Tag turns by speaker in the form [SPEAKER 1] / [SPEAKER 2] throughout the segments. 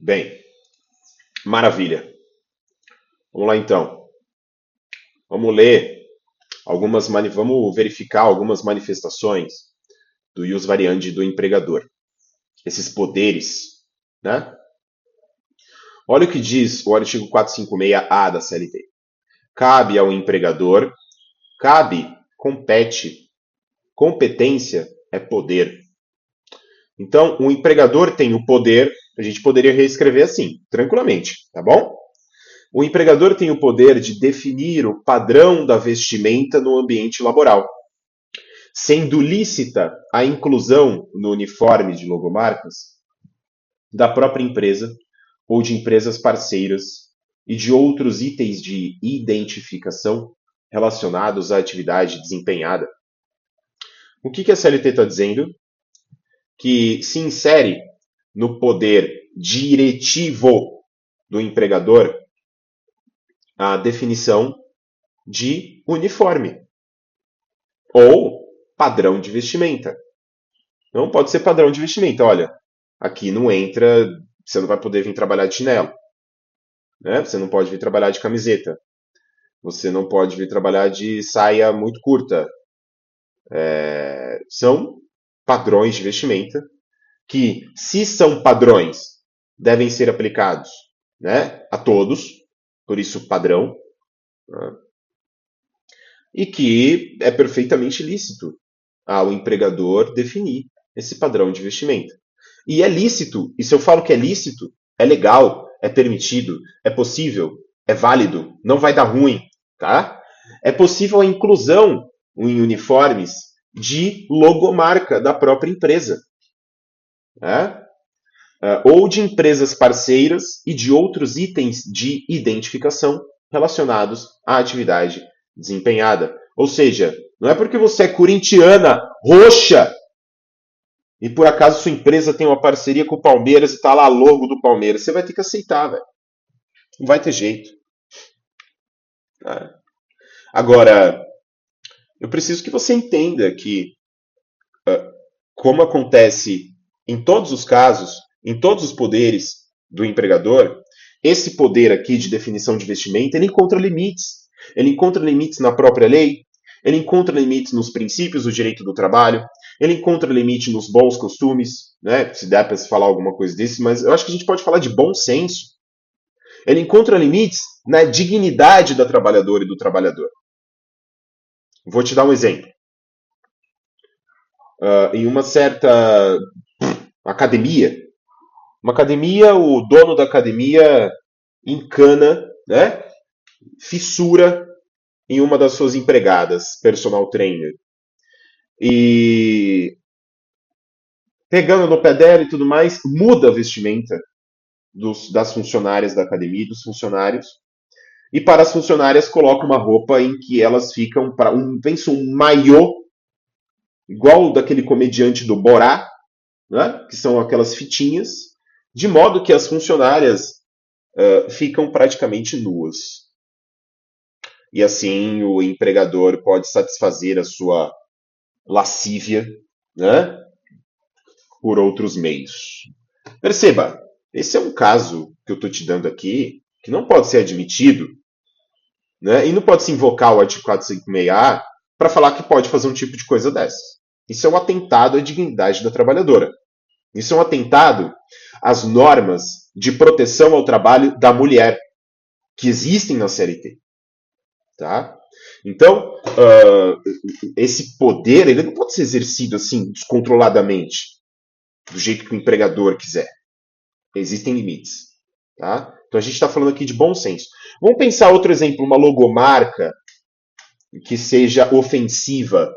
[SPEAKER 1] Bem, maravilha. Vamos lá então. Vamos ler vamos verificar algumas manifestações do ius variandi do empregador. Esses poderes, né? Olha o que diz o artigo 456-A da CLT. Cabe ao empregador, compete, competência é poder. Então, o empregador tem o poder, a gente poderia reescrever assim, tranquilamente, tá bom? O empregador tem o poder de definir o padrão da vestimenta no ambiente laboral, sendo lícita a inclusão no uniforme de logomarcas da própria empresa ou de empresas parceiras e de outros itens de identificação relacionados à atividade desempenhada. O que a CLT está dizendo? Que se insere no poder diretivo do empregador a definição de uniforme ou padrão de vestimenta. Não pode ser padrão de vestimenta. Olha, aqui não entra, você não vai poder vir trabalhar de chinelo, né? Você não pode vir trabalhar de camiseta. Você não pode vir trabalhar de saia muito curta. São padrões de vestimenta que, se são padrões, devem ser aplicados, né, a todos, por isso padrão, né, e que é perfeitamente lícito ao empregador definir esse padrão de vestimenta. E é lícito, e se eu falo que é lícito, é legal, é permitido, é possível, é válido, não vai dar ruim, tá? É possível a inclusão em uniformes de logomarca da própria empresa, né? Ou de empresas parceiras e de outros itens de identificação relacionados à atividade desempenhada. Ou seja, não é porque você é corintiana roxa e por acaso sua empresa tem uma parceria com o Palmeiras e está lá logo do Palmeiras. Você vai ter que aceitar, velho. Não vai ter jeito. Agora, eu preciso que você entenda que, como acontece em todos os casos, em todos os poderes do empregador, esse poder aqui de definição de vestimenta, ele encontra limites. Ele encontra limites na própria lei, ele encontra limites nos princípios do direito do trabalho, ele encontra limite nos bons costumes, né? Se der para se falar alguma coisa desse, mas eu acho que a gente pode falar de bom senso. Ele encontra limites na dignidade da trabalhadora e do trabalhador. Vou te dar um exemplo. Em uma certa academia, o dono da academia encana, né, fissura em uma das suas empregadas, personal trainer. E pegando no pé dela e tudo mais, muda a vestimenta das funcionárias da academia e dos funcionários. E para as funcionárias coloca uma roupa em que elas ficam para pensa um maiô, igual o daquele comediante do Borá, né? Que são aquelas fitinhas, de modo que as funcionárias ficam praticamente nuas. E assim o empregador pode satisfazer a sua lascívia, né, por outros meios. Perceba, esse é um caso que eu estou te dando aqui que não pode ser admitido, né, e não pode se invocar o artigo 456A para falar que pode fazer um tipo de coisa dessa. Isso é um atentado à dignidade da trabalhadora. Isso é um atentado às normas de proteção ao trabalho da mulher que existem na CLT. Tá? Então, esse poder ele não pode ser exercido assim, descontroladamente, do jeito que o empregador quiser. Existem limites. Tá? Então, a gente está falando aqui de bom senso. Vamos pensar outro exemplo, uma logomarca que seja ofensiva,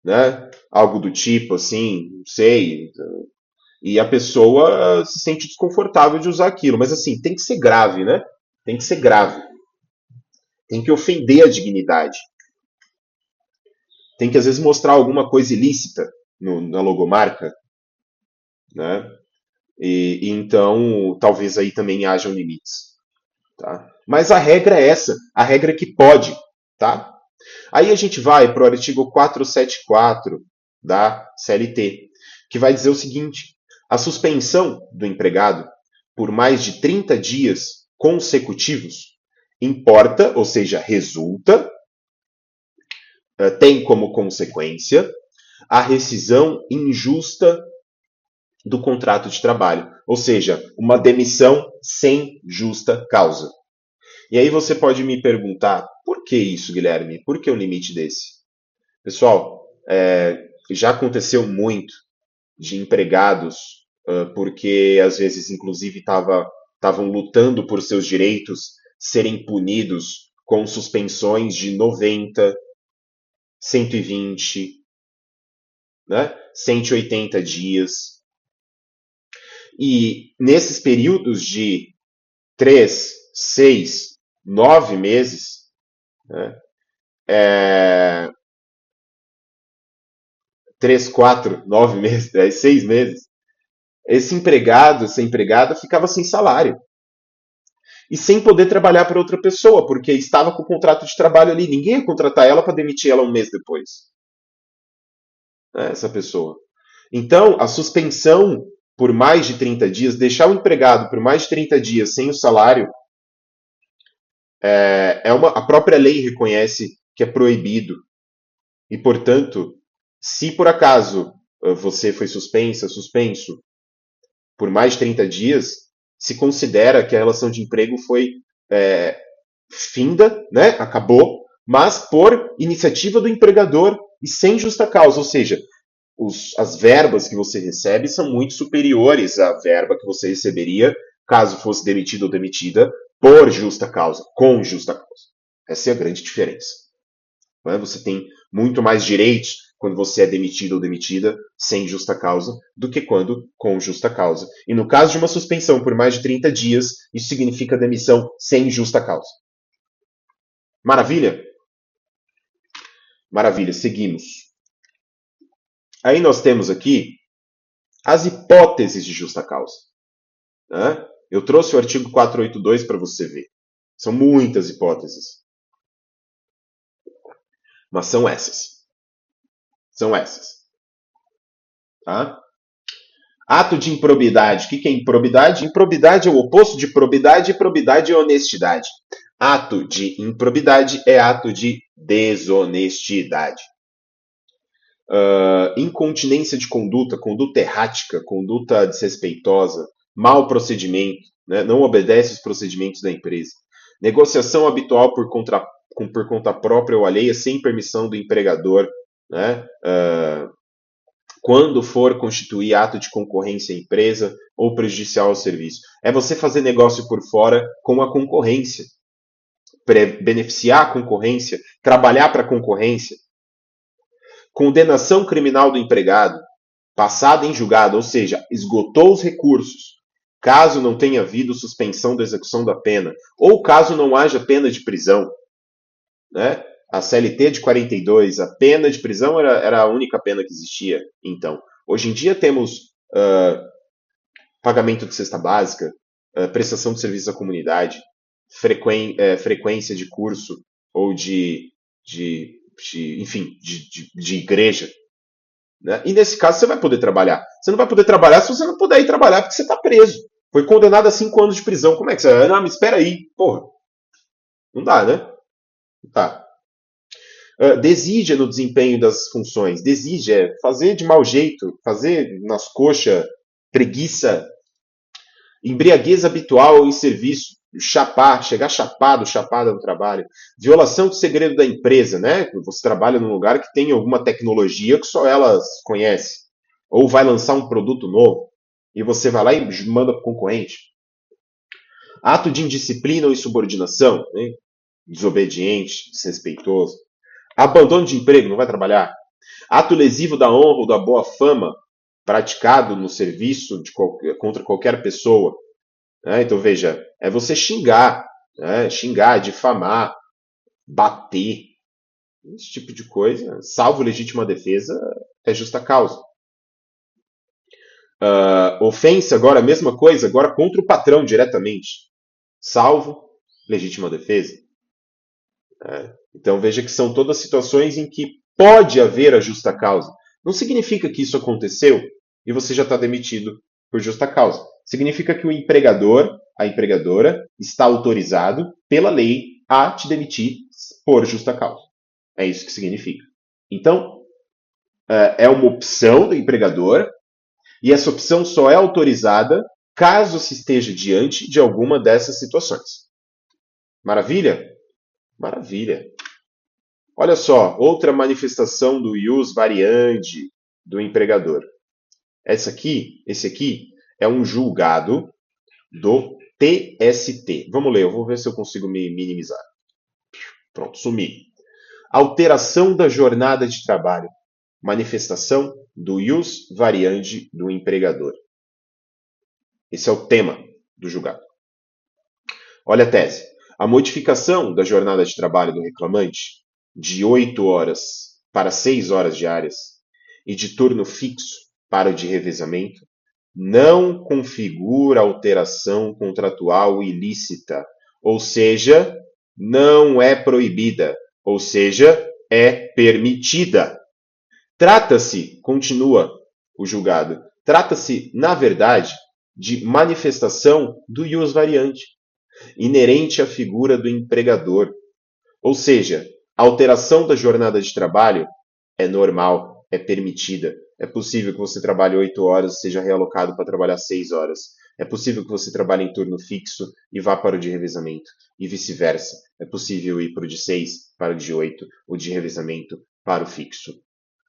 [SPEAKER 1] né? Algo do tipo assim, não sei. E a pessoa se sente desconfortável de usar aquilo. Mas assim, tem que ser grave, né? Tem que ser grave. Tem que ofender a dignidade. Tem que, às vezes, mostrar alguma coisa ilícita na logomarca, né? E então, talvez aí também hajam limites. Tá? Mas a regra é essa. A regra é que pode. Tá? Aí a gente vai para o artigo 474 da CLT, que vai dizer o seguinte: a suspensão do empregado por mais de 30 dias consecutivos, importa, ou seja, resulta, tem como consequência a rescisão injusta do contrato de trabalho, ou seja, uma demissão sem justa causa. E aí você pode me perguntar, por que isso, Guilherme? Por que um limite desse? Pessoal, já aconteceu muito de empregados, porque às vezes, inclusive, estavam lutando por seus direitos, serem punidos com suspensões de 90, 120, né, 180 dias. E nesses períodos de 3, 6, 9 meses, né, 3, 4, 9 meses, 6 meses, esse empregado, essa empregada ficava sem salário. E sem poder trabalhar para outra pessoa, porque estava com o contrato de trabalho ali. Ninguém ia contratar ela para demitir ela um mês depois. Essa pessoa. Então, a suspensão por mais de 30 dias, deixar o empregado por mais de 30 dias sem o salário, a própria lei reconhece que é proibido. E, portanto, se por acaso você foi suspenso por mais de 30 dias, se considera que a relação de emprego foi finda, né? Acabou, mas por iniciativa do empregador e sem justa causa, ou seja, as verbas que você recebe são muito superiores à verba que você receberia caso fosse demitido ou demitida por justa causa, com justa causa. Essa é a grande diferença. Você tem muito mais direitos quando você é demitido ou demitida sem justa causa do que quando com justa causa. E no caso de uma suspensão por mais de 30 dias, isso significa demissão sem justa causa. Maravilha? Maravilha, seguimos. Aí nós temos aqui as hipóteses de justa causa. Eu trouxe o artigo 482 para você ver. São muitas hipóteses. Mas são essas. São essas. Tá? Ato de improbidade. O que é improbidade? Improbidade é o oposto de probidade e probidade é honestidade. Ato de improbidade é ato de desonestidade. Incontinência de conduta, conduta errática, conduta desrespeitosa, mau procedimento, né? Não obedece os procedimentos da empresa. Negociação habitual por conta própria ou alheia, sem permissão do empregador, né? Quando for constituir ato de concorrência à empresa ou prejudicial ao serviço. É você fazer negócio por fora com a concorrência, beneficiar a concorrência, trabalhar para a concorrência. Condenação criminal do empregado, passada em julgado, ou seja, esgotou os recursos, caso não tenha havido suspensão da execução da pena, ou caso não haja pena de prisão. Né? A CLT de 42, a pena de prisão era a única pena que existia. Então, hoje em dia temos pagamento de cesta básica, prestação de serviço à comunidade, frequência de curso ou de igreja. Né? E nesse caso você vai poder trabalhar. Você não vai poder trabalhar se você não puder ir trabalhar porque você está preso. Foi condenado a 5 anos de prisão. Como é que você vai? Não, mas espera aí. Porra. Não dá, né? Tá. Desídia no desempenho das funções. Desídia é fazer de mau jeito, fazer nas coxas, preguiça, embriaguez habitual em serviço, chegar chapada no trabalho, violação do segredo da empresa, né? Você trabalha num lugar que tem alguma tecnologia que só elas conhecem, ou vai lançar um produto novo e você vai lá e manda para o concorrente. Ato de indisciplina ou insubordinação, né? Desobediente, desrespeitoso. Abandono de emprego, não vai trabalhar. Ato lesivo da honra ou da boa fama praticado no serviço contra qualquer pessoa. Então veja, é você xingar, xingar, difamar, bater, esse tipo de coisa, salvo legítima defesa, é justa causa. Ofensa, agora a mesma coisa, agora contra o patrão diretamente, salvo legítima defesa. Então veja que são todas situações em que pode haver a justa causa. Não significa que isso aconteceu e você já está demitido por justa causa. significa que o empregador, a empregadora, está autorizado pela lei a te demitir por justa causa. É isso que significa. Então, é uma opção do empregador e essa opção só é autorizada caso se esteja diante de alguma dessas situações. Maravilha? Maravilha. Olha só, outra manifestação do ius variandi do empregador. Esse aqui é um julgado do TST. Vamos ler, eu vou ver se eu consigo me minimizar. Pronto, sumi. Alteração da jornada de trabalho. Manifestação do ius variandi do empregador. Esse é o tema do julgado. Olha a tese. A modificação da jornada de trabalho do reclamante de 8 horas para 6 horas diárias e de turno fixo para o de revezamento não configura alteração contratual ilícita, ou seja, não é proibida, ou seja, é permitida. Trata-se, continua o julgado, trata-se, na verdade, de manifestação do ius variandi, inerente à figura do empregador. Ou seja, a alteração da jornada de trabalho é normal, é permitida. É possível que você trabalhe 8 horas e seja realocado para trabalhar 6 horas. É possível que você trabalhe em turno fixo e vá para o de revezamento. E vice-versa. É possível ir para o de 6 para o de 8, o de revezamento para o fixo.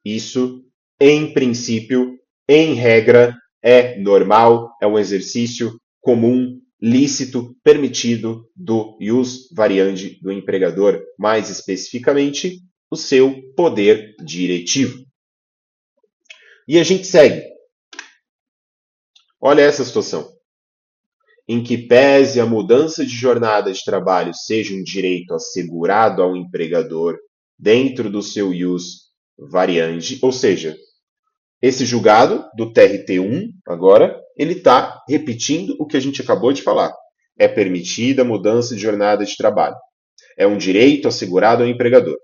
[SPEAKER 1] Isso, em princípio, em regra, é normal, é um exercício comum, lícito, permitido do ius variandi do empregador, mais especificamente, o seu poder diretivo. E a gente segue. Olha essa situação. Em que pese a mudança de jornada de trabalho seja um direito assegurado ao empregador dentro do seu ius variandi, ou seja, esse julgado do TRT1, agora, ele está repetindo o que a gente acabou de falar. É permitida a mudança de jornada de trabalho. É um direito assegurado ao empregador.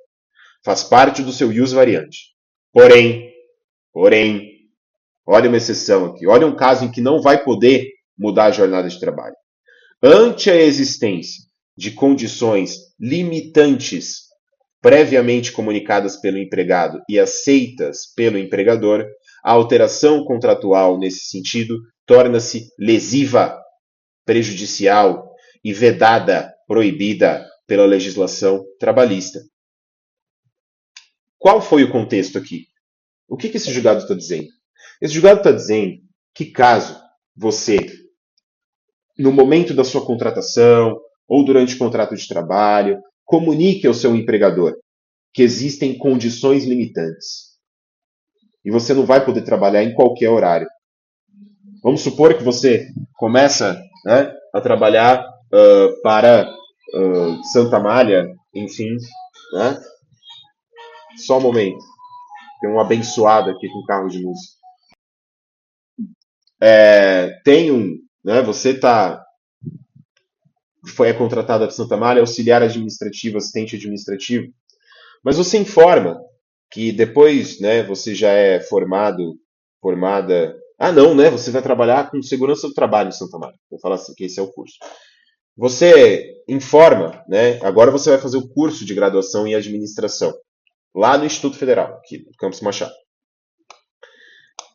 [SPEAKER 1] Faz parte do seu ius variandi. Porém, olha uma exceção aqui. Olha um caso em que não vai poder mudar a jornada de trabalho. Ante a existência de condições limitantes previamente comunicadas pelo empregado e aceitas pelo empregador, a alteração contratual nesse sentido torna-se lesiva, prejudicial e vedada, proibida pela legislação trabalhista. Qual foi o contexto aqui? O que esse julgado está dizendo? Esse julgado está dizendo que caso você, no momento da sua contratação ou durante o contrato de trabalho, comunique ao seu empregador que existem condições limitantes e você não vai poder trabalhar em qualquer horário. Vamos supor que você começa, né, a trabalhar para Santa Amália, enfim, né? Só um momento. Tem um abençoado aqui com carro de música. Você foi contratado para Santa Amália, auxiliar administrativo, assistente administrativo, mas você informa que depois, né, você já é formada. Ah, não, né? Você vai trabalhar com segurança do trabalho em Santa Maria. Vou falar assim, que esse é o curso. Você informa, né? Agora você vai fazer o curso de graduação em administração, lá no Instituto Federal, aqui no Campus Machado.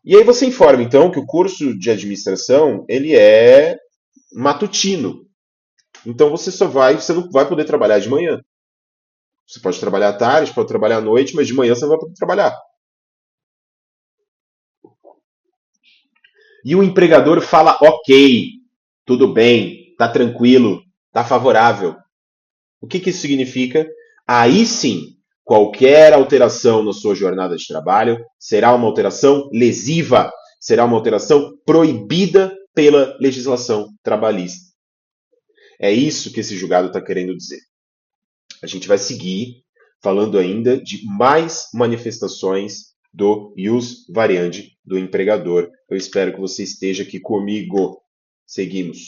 [SPEAKER 1] E aí você informa, então, que o curso de administração, ele é matutino. Então você não vai poder trabalhar de manhã. Você pode trabalhar à tarde, pode trabalhar à noite, mas de manhã você não vai poder trabalhar. E o empregador fala, ok, tudo bem, tá tranquilo, tá favorável. O que isso significa? Aí sim, qualquer alteração na sua jornada de trabalho será uma alteração lesiva, será uma alteração proibida pela legislação trabalhista. É isso que esse julgado está querendo dizer. A gente vai seguir falando ainda de mais manifestações do ius variandi do empregador. Eu espero que você esteja aqui comigo. Seguimos.